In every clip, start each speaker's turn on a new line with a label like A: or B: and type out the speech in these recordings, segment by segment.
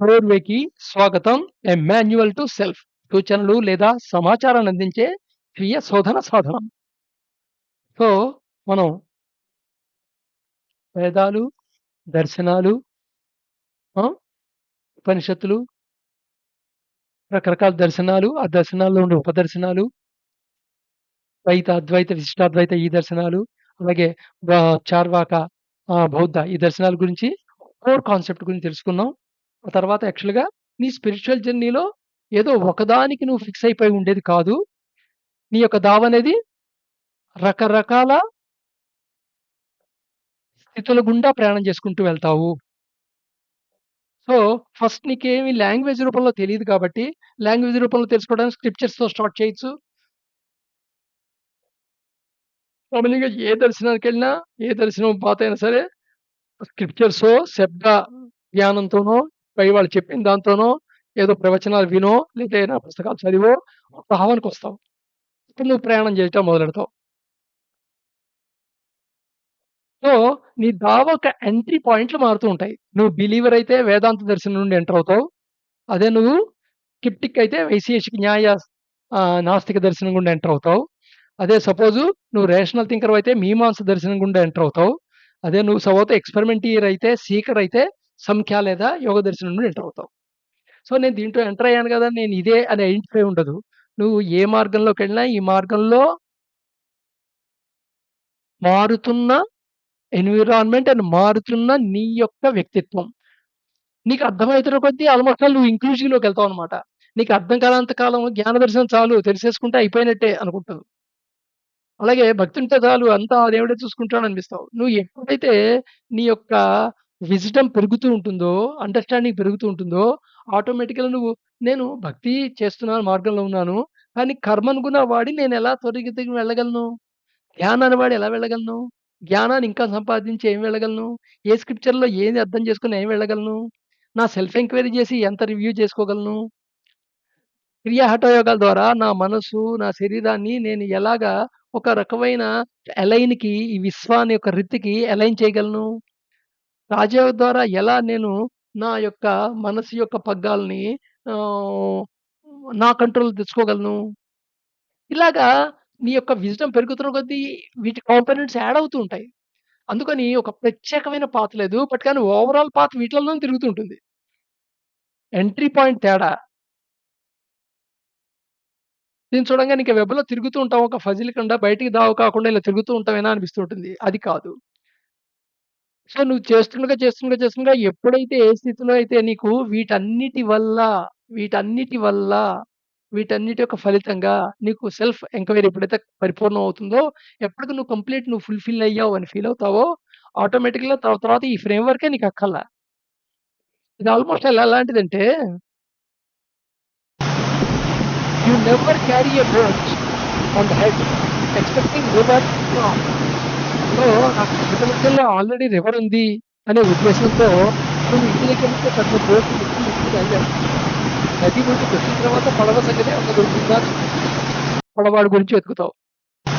A: డోర్వేకి స్వాగతం. ఏ manual to self. సూచనలు లేదా సమాచారాన్ని అందించే స్వీయ శోధన సాధనం. సో, మనం వేదాలు, దర్శనాలు, ఆ! ఉపనిషత్తులు, రకరకాల దర్శనాలు, ఆ దర్శనాల్లో ఉండే ఉపదర్శనాలు, ద్వైత, అద్వైత, విశిష్టాద్వైత ఈ దర్శనాలు, అలాగే చార్వాక, బౌద్ధ ఈ దర్శనాల గురించి కోర్ కాన్సెప్ట్ గురించి తెలుసుకున్నాం. ఆ తర్వాత యాక్చువల్‌గా నీ స్పిరిచ్యువల్ జర్నీలో ఏదో ఒకదానికి నువ్వు ఫిక్స్ అయిపోయి ఉండేది కాదు. నీ యొక్క దావనేది రకరకాల స్థితుల గుండా ప్రయాణం చేసుకుంటూ వెళ్తావు. సో, ఫస్ట్ నీకేమి లాంగ్వేజ్ రూపంలో తెలీదు కాబట్టి, లాంగ్వేజ్ రూపంలో తెలుసుకోవడానికి స్క్రిప్చర్స్‌తో స్టార్ట్ చేయొచ్చు. మామూలుగా ఏ దర్శనానికెళ్ళినా, ఏ దర్శనం పాత్ అయినా సరే స్క్రిప్చర్సో, శబ్ద జ్ఞానంతోనో, పై వాళ్ళు చెప్పిన దాంతోనో, ఏదో ప్రవచనాలు వినో, లేతే ఏదైనా పుస్తకాలు చదివో ఒక భావనకొస్తావు. ఇప్పుడు నువ్వు ప్రయాణం చేయటం మొదలెడతావు. సో, నీ దావొక ఎంట్రీ పాయింట్లు మారుతూ ఉంటాయి. నువ్వు బిలీవర్ అయితే వేదాంత దర్శనం నుండి ఎంటర్ అవుతావు. అదే నువ్వు స్కిప్టిక్ అయితే వైశేషిక న్యాయ నాస్తిక దర్శనం గుండా ఎంటర్ అవుతావు. అదే సపోజు నువ్వు రేషనల్ థింకర్ అయితే మీమాంస దర్శనం గుండా ఎంటర్ అవుతావు. అదే నువ్వు సపోజ్ ఎక్స్‌పెరిమెంటీర్ అయితే, సీకర్ అయితే సంఖ్య లేదా యోగ దర్శనం నుండి ఎంటర్ అవుతావు. సో, నేను దీంట్లో ఎంటర్ అయ్యాను గదా! నేను ఇదే అని ఐడెంటిఫై ఉండదు. నువ్వు ఏ మార్గంలోకెళ్ళినా ఈ మార్గంలో మారుతున్న ఎన్విరాన్మెంట్ అండ్ మారుతున్న నీ యొక్క వ్యక్తిత్వం. నీకు అర్థమైతున్న కొద్దీ ఆల్‌మోస్ట్ ఆల్ నువ్వు ఇంక్లూజివ్‌లోకెళ్తావనమాట. నీకు అర్థం కానంత కాలం జ్ఞాన దర్శనం చాలు తెలిసేసుకుంటే అయిపోయినట్టే అనుకుంటావు. అలాగే భక్తి ఉంటే చాలు అంతా ఆ దేవుడే చూసుకుంటాడనిపిస్తావు. నువ్వు ఎప్పుడైతే నీ యొక్క విజ్డమ్ పెరుగుతూ ఉంటుందో, అండర్‌స్టాండింగ్ పెరుగుతూ ఉంటుందో, ఆటోమేటిక్‌గా నువ్వు నేను భక్తి చేస్తున్నాను, మార్గంలో ఉన్నాను. కానీ కర్మనుగుణ వాడి నేనెలా త్వరితగతిన వెళ్ళగలను? ధ్యానాన్ని వాడి ఎలా వెళ్ళగలను? జ్ఞానాన్ని ఇంకా సంపాదించి ఏం వెళ్ళగలను? ఏ స్క్రిప్చర్‌లో ఏది అర్థం చేసుకొని ఏం వెళ్ళగలను? నా సెల్ఫ్ ఎంక్వైరీ చేసి ఎంత రివ్యూ చేసుకోగలను? క్రియా హఠయోగాల ద్వారా నా మనసు, నా శరీరాన్ని నేను ఎలాగా ఒక రకమైన అలైన్‌కి ఈ విశ్వాన్ని యొక్క రీతికి అలైన్ చేయగలను? రాజయోగం ద్వారా ఎలా నేను నా యొక్క మనసు యొక్క పగ్గాల్ని ఆహ్, నా కంట్రోల్‌లో తెచ్చుకోగలను? ఇలాగా నీ యొక్క విజ్డమ్ పెరుగుతున్న కొద్దీ వీటి కాంపోనెంట్స్ యాడ్ అవుతూ ఉంటాయి. అందుకని ఒక ప్రత్యేకమైన పాత్ లేదు. బట్ కానీ ఓవరాల్ పాత్ వీటిలలోనే తిరుగుతూ ఉంటుంది. ఎంట్రీ పాయింట్ తేడా. దీన్ని చూడంగానే ఇంక వెబ్‌లో తిరుగుతూ ఉంటాం. ఒక ఫజిల్ కింద బయటికి దావ కాకుండా ఇలా తిరుగుతూ ఉంటామేనా అనిపిస్తూ ఉంటుంది. అది కాదు. సో, నువ్వు చేస్తుండగా ఎప్పుడైతే ఏ స్థితిలో అయితే నీకు వీటన్నిటి వల్ల, వీటన్నిటి యొక్క ఫలితంగా నీకు సెల్ఫ్ ఎంక్వైరీ ఎప్పుడైతే పరిపూర్ణం అవుతుందో, ఎప్పటికి నువ్వు నువ్వు ఫుల్‌ఫిల్ అయ్యావు అని ఫీల్ అవుతావో, ఆటోమేటిక్‌గా తర్వాత ఈ ఫ్రేమ్‌వర్కే నీకు అక్కర్లా. ఇది ఆల్‌మోస్ట్ ఎలాంటిదంటే, you never carry a boat on the head expecting river from. So, నాకు చుట్టుపక్కల ఆల్రెడీ రివర్ ఉంది అనే ఉద్దేశంతో నువ్వు ఇంటి దగ్గర నుంచి పెద్ద బోట్ ఎక్కి బయలుదేరుతావు. నది ఒడ్డుకొచ్చిన తర్వాత పడవ సంగతి ఏమన్నా దొరుకుతుందా? పడవాడి గురించి వెతుకుతావు.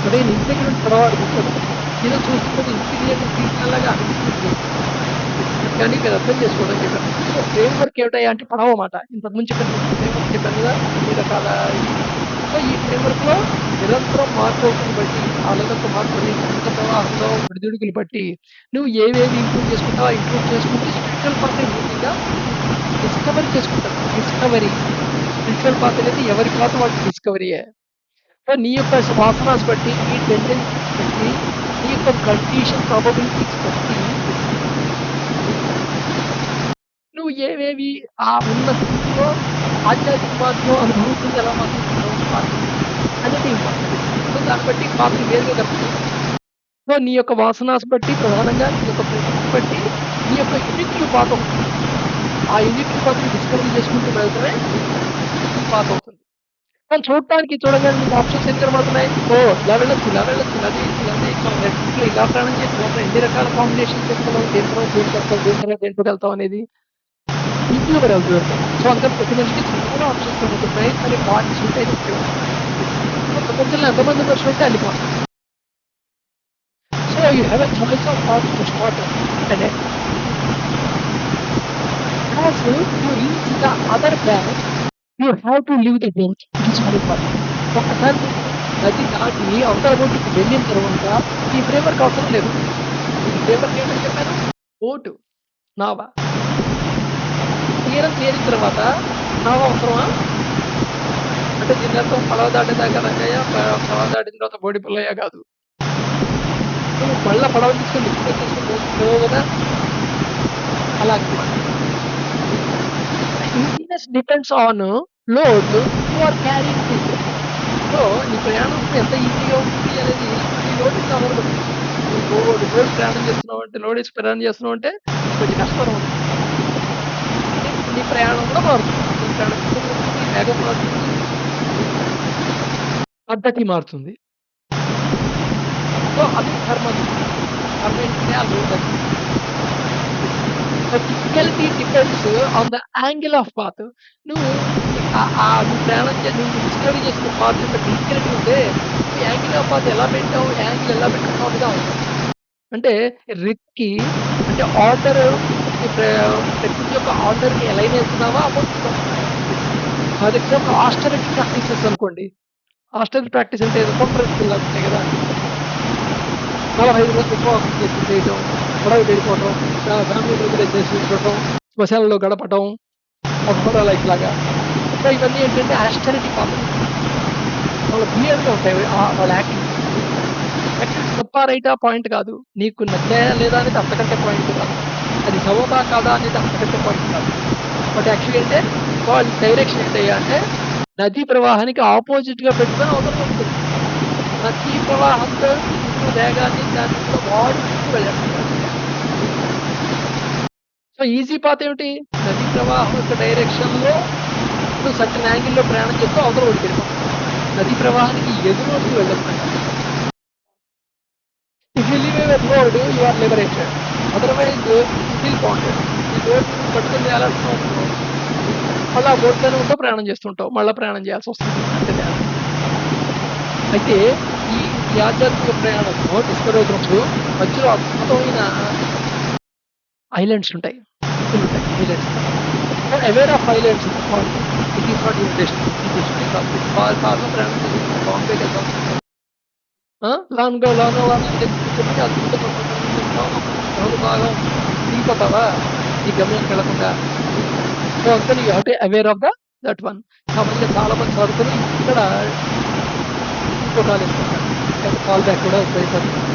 A: అదే నీ ఇంటి దగ్గర నుంచి పడవాడు దొరకడు. ఏదో చూస్తుంటే ఇన్సిగ్నిఫికెంట్ క్రియేచర్ లాగా అనిపిస్తుంది. కానీ ఇక్కడ అర్థం చేసుకోవడం చెప్పాను. సో, ఫ్రేమ్‌వర్క్ ఏమిటయ్యా అంటే పడవ మాట. ఇంతకుముందు చెప్పాను ఫ్రేమ్‌వర్క్ చెప్పాను కదా! అన్ని రకాల సో, ఈ ఫ్రేమ్‌వర్క్‌లో నిరంతరం మార్పవుతుని బట్టి, అలలకు మార్పుని, సముద్ర ప్రవాహంలో ఒడిదుడుకులు బట్టి, నువ్వు ఏవేవి ఇంప్రూవ్ చేసుకుంటావో, ఆ ఇంప్రూవ్ చేసుకుంటూ స్పిరిచ్యువల్ పాత్‌ని పూర్తిగా డిస్కవర్ చేసుకుంటావు. డిస్కవరీ. స్పిరిచ్యువల్ పాత్ అనేది ఎవరి పాత్ వాళ్ళకి డిస్కవరీయే. సో, నీ యొక్క వాసనాస్ బట్టి, నీ టెండెన్సీస్ బట్టి, నీ యొక్క కండిషన్ ప్రాబబిలిటీస్ బట్టి నువ్వు ఏవేవి ఆ ఉన్న స్థితిలో ఆధ్యాత్మిక మార్గం అనుభవించింది ఎలా మార్చుకుంటావు పాత్రని అనేది ఇంపార్టెంట్. సో, దాన్ని బట్టి పాత్రలు వేరుగా కనిపిస్తాయి. సో, నీ యొక్క వాసనాస్ బట్టి ప్రధానంగా నీ యొక్క ప్రకృతిని బట్టి నీ యొక్క యూనిక్యూ పాత్ అవుతుంది. ఆ యూనిక్యూ పాత్‌ని డిస్కవరీ చేసుకుంటూ వెళ్తమే ఈ పాత్ అవుతుంది. కానీ చూడగానే నీకు ఆప్షన్స్ ఎన్ని కనబడుతున్నాయి? ఓహ్! ఇలా వెళ్ళొచ్చు, ఇలా వెళ్ళొచ్చు, ఇలా చేయొచ్చు, ఇలా చేయొచ్చు. నెట్‌ఫ్లిక్స్‌లో ఇలా ప్రయాణం చేసి లోపల ఎన్ని రకాల కాంబినేషన్స్ చెప్తున్నావు. దేని తర్వాత దేనికెళ్తావు, దేని తర్వాత దేంట్లోకెళ్తావు అనేది ఈజీగా మరి అవుతుంది. సో, అందుకని ప్రతి మనిషికి చాలా ఆప్షన్స్ కనబడుతున్నాయి. కానీ వాటిని సూట్ అయితే ఒకటే ఉంది. సో, ప్రపంచంలో ఎంతమంది మనుషులుంటే అన్ని పాత్‌లు. So, you have a choice of path to start and end. Once you reach the other bank you have to leave the boat. It is very important. ఒక్కసారి నువ్వు నది దాటి అవతల ఒడ్డుకి వెళ్ళిన తర్వాత ఈ ఫ్రేమ్‌వర్క్ అవసరం లేదు. ఈ ఫ్రేమ్‌వర్క్ ఏంటని చెప్పాను? బోటు, నావ. తీరం చేరిన తర్వాత నావ అవసరమా? అంటే దీని అర్థం పడవ దాటేదాకా రంగయ్య, పడవ దాటిన తర్వాత బోడి పుల్లయ్య గాదు. నువ్వు మళ్ళా పడవ తీసుకొని దిక్కుకొచ్చేసుకొని పోతున్నావు గదా! అలాగనమాట. Easiness depends on load you are carrying with. So, నీ ప్రయాణం ఎంత ఈజీగా ఉంటుంది అనేది నీ లోడ్ మీద ఆధారపడి ఉంటుంది. నువ్వు లోడ్ ప్రయాణం చేస్తున్నావంటే లోడేసి ప్రయాణం చేస్తున్నావంటే నీకు కొంచెం కష్టతరం ఉంటుంది. నీ ప్రయాణం కూడా మారుతుంది. నీ ప్రయాణ దిశ మారుతుంది, వేగం మారుతుంది, పద్ధతి మారుతుంది. సో, అవి కర్మలు. కర్మ ఏంటంటే ఆ లోడ్ అది. So, difficulty depends on the angle of path. నువ్వు నువ్వు ప్రయాణం నువ్వు డిస్కవరీ చేసిన పాత్ యొక్క డిఫికల్టీ ఉంటే, నువ్వు యాంగిల్ ఆఫ్ పాత్ ఎలా పెట్టావు, యాంగిల్ ఎలా పెట్టుకున్నావు మీద ఆధారపడి. అంటే రిస్క్‌కి అంటే ఆర్డర్ ప్రకృతి యొక్క ఆర్డర్‌ని ఎలైన్ అవుతున్నావా? అపోజిట్‌గా ఉంటున్నావా? ఫర్ ఎగ్జాంపుల్ ఆస్టెరిటీ ప్రాక్టీసెస్ అనుకోండి. ఆస్టెరిటీ ప్రాక్టీస్ అంటే ఏదో కొంపరెత్తుల్లాగా ఉంటాయి గదా! 45 రోజులు ఉపవాసం చేసేసేయటం, గొడవకి వెళ్ళిపోవటం, ఫ్యామిలీని వదిలేసేసి ఉండటం, శ్మశానంలో గడపటం, ఆ ఘోరా లైఫ్ లాగా. సో, ఇవన్నీ ఏంటంటే ఆస్టెరిటీ పద్ధతులు. చాలా వియర్డ్‌గా ఉంటాయి వాళ్ళ యాక్టివిటీస్. యాక్టివిటీస్ తప్పా, రైటా పాయింట్ కాదు. నీకు నచ్చాయా లేదా అనేది అంతకంటే పాయింట్ కాదు. అది సబబా కాదా అనేది అంతకంటే పాయింట్ కాదు. బట్ యాక్చువల్లీ అంటే వాళ్ళ డైరెక్షన్ ఏంటయ్యా అంటే నదీ ప్రవాహానికి ఆపోజిట్‌గా పెట్టుకొని అవతల వైపు నదీ ప్రవాహంతో ఉన్న వేగాన్ని దాన్ని కూడా వాడుకుంటూ వెళ్ళటం కాదు. సో, ఈజీ పాత్ ఏమిటి? నదీ ప్రవాహం యొక్క డైరెక్షన్‌లో నువ్వు సర్టెన్ యాంగిల్‌లో ప్రయాణం చేస్తూ అవతల ఒడ్డుకెళ్ళిపోతావు. నదీ ప్రవాహానికి ఎదురొడ్డు వెళ్ళొద్దట. If you leave your load you are liberated. Otherwise still bonded. నీ లోడ్‌ని నువ్వు పట్టుకొని వేలాడుతున్నావనుకో, మళ్ళా ఆ బోట్‌లోనే ఉంటావు, ప్రయాణం చేస్తుంటావు. మళ్ళా ప్రయాణం చేయాల్సొస్తుంది. అంతే తేడా. అయితే ఈ ఈ ఆధ్యాత్మిక ప్రయాణంలో డిస్కవరీ అవుతున్నప్పుడు మధ్యలో అద్భుతమైన ఐలాండ్స్ ఉంటాయి. దీవులుంటాయి. ఐలాండ్స్ అంటారు. So, aware of islands in the thought. It is not your destiny. నీ డెస్టినీ కాదు. కార్‌లో ప్రయాణం చేసేస్తున్నావు. బాంబేకెళ్దాం అనుకుంటున్నావు. ఆ! లోనావాలా దగ్గరికి వచ్చేప్పటికి అద్భుతంగా కొండల మీద వెళ్తున్నావు. అప్పుడు గాలి బాగా ఉంది. దిగిపోతావా? నీ గమ్యానికెళ్ళకుండా. సో, అందుకని you have to aware of that one. కామన్‌గా చాలా మంది సాధకులు ఇక్కడ కాలేసుకుంటారు. లేకపోతే ఫాల్ బ్యాక్ కూడా ఎక్కువైపోతుంటారు.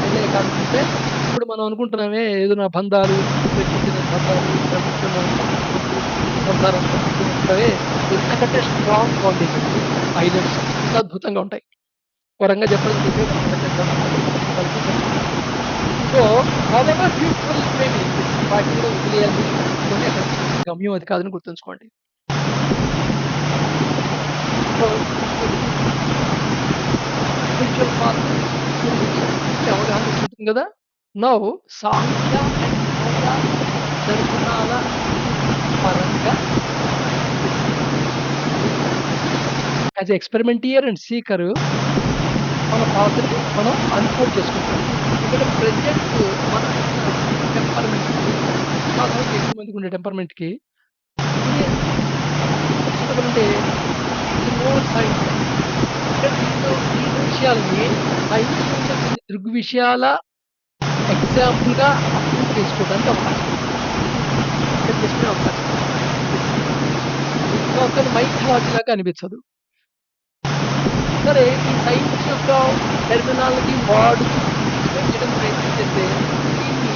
A: అయితే కారణం ఏంటంటే, ఇప్పుడు మనం అనుకుంటున్నామే ఏదైనా బంధాలు, ప్రకృతి బంధాలు, ప్రపంచంలో ఉన్న సంపత్తులు, ఈ సంసారం అనుకుంటావే ఇంతకంటే స్ట్రాంగ్ బాండింగ్ ఐలాండ్స్ ఇంకా అద్భుతంగా ఉంటాయి. ఒక రకంగా చెప్పాలంటే ఇవే మన ప్రపంచానికి చెప్పాలి. So, however beautiful it may be వాటిని కూడా వదిలేయాలి మీరు. కొని అక్కడ గమ్యం అది కాదని గుర్తుంచుకోండి. సో, ఇప్పుడు స్పిరిచ్యువల్ పాత్ గురించి పూర్తి అవగాహన వచ్చుంటుంది గదా! నౌ సాంఖ్య అండ్ యోగ దర్శనాల పరంగా యాస్ ఎ ఎక్స్పెరిమెంటియర్ అండ్ సీకర్ మన పాత్రని మనం అన్‌ఫోల్డ్ చేసుకుంటాం. ఇక్కడ ప్రెజెంట్ మనకున్న టెంపర్‌మెంట్‌కి సాధారణంగా ఎక్కువ మందికి ఉండే టెంపర్‌మెంట్‌కి ఇది సూటబుల్ అంటే ఇట్స్ మోర్ సైన్స్ లైక్. అంటే దీంట్లో విషయాలని సైన్స్ నుండి కొన్ని దృగ్విషయాల ఎగ్జాంపుల్‌గా అర్థం చేసుకోవడానికి అవకాశం ఉంది. అర్థం చేసుకునే అవకాశం ఉంది. సో, అందుకని మైథాలజీలాగా అనిపించదు. సరే ఈ సైన్స్ యొక్క టెర్మినాలజీ వాడుతూ మీకు ఎక్స్‌ప్లెయిన్ చేయడానికి ప్రయత్నం చేస్తే దీన్ని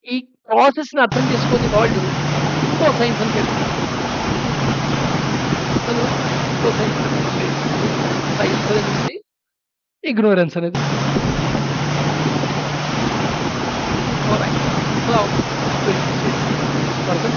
A: ఈ ప్రాసెస్‌ని అర్థం చేసుకొని వాళ్ళు ఇంకో సైన్స్ అని పేరు పెట్టారు. అసలు ఇంకో సైన్స్ ప్రకారం లేదు. సైన్స్ అనేది ఉంది. ఇగ్నోరెన్స్ అనేది ఉంది. అంతే. Alright. Now will proceed further.